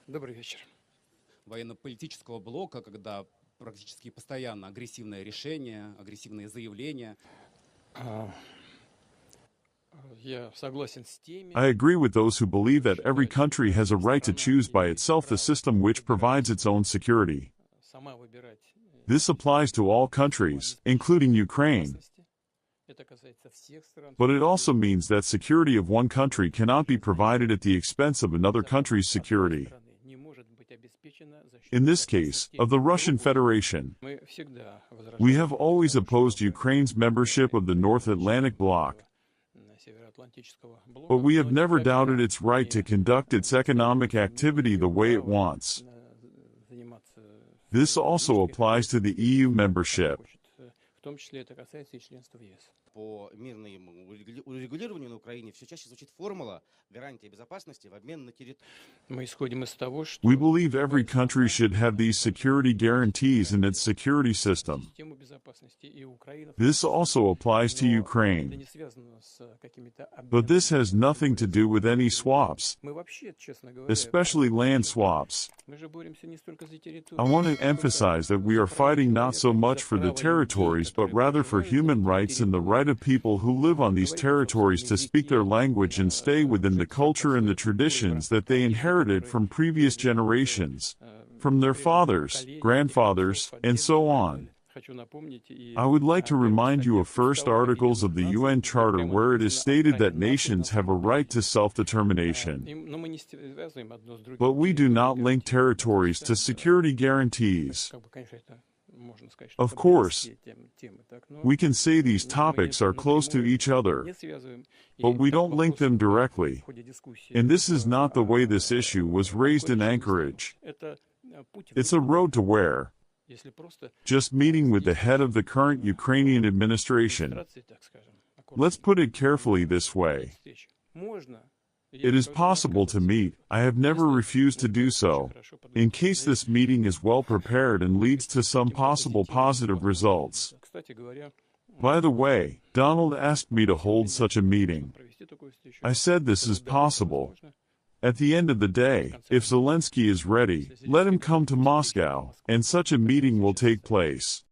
Добрый вечер. Военно-политического блока, когда практически постоянно агрессивное решение, агрессивные заявления. А, Я согласен с теми, I agree with those who believe that every country has a right to choose by itself the system which provides its own security. сама выбирать This applies to all countries, including Ukraine, безопасности. Это касается всех стран. but it also means that security of one country cannot be provided at the expense of another country's security. Страны не может быть обеспечена за счет In this case, of the Russian Federation, Мы всегда we возражаем have always opposed Ukraine's membership of the North Atlantic Bloc, Североатлантического блока, but we have но never никогда doubted its right to conduct its economic activity the way it wants. заниматься This also applies to the EU membership. хочет. В том числе это касается и членства в ЕС. По мирному урегулированию на Украине все чаще звучит формула гарантия безопасности в обмен на территорию. Мы исходим из того, что We believe every country should have these security guarantees in its security system. систему безопасности и Украина. This also applies to Это Ukraine. не связано с какими-то But this has nothing to do with any swaps, Мы вообще, честно говоря, especially land swaps. мы же боремся не столько за территорию. I want to emphasize that we are fighting not so much for the territories but rather for human rights and the right of people who live on these territories to speak their language and stay within the culture and the traditions that they inherited from previous generations, from their fathers, grandfathers, and so on. Хочу напомнить и I would like to remind you of first articles of the UN Charter where it is stated that nations have a right to self-determination. но мы не связываем одно с другим. But we do not link territories to security guarantees. Как бы, конечно, это можно сказать, что Of это course, близкие темы, так, но We can say these topics are close to each other, не связываем. И but we так don't link вопрос them directly. в ходе дискуссии. And this is not the way this issue was raised in Anchorage. Это путь It's a road to where, если просто just meeting with the head of the current Ukrainian administration. администрации, так скажем, Let's put it carefully this way. встречи. Можно. It is possible to meet. I have never refused to do so, in case this meeting is well prepared and leads to some possible positive results. Кстати говоря, By the way, Donald asked me to hold such a meeting. провести такую встречу. I said this is possible. At the end of the day, if Zelensky is ready, let him come to Moscow, and such a meeting will take place.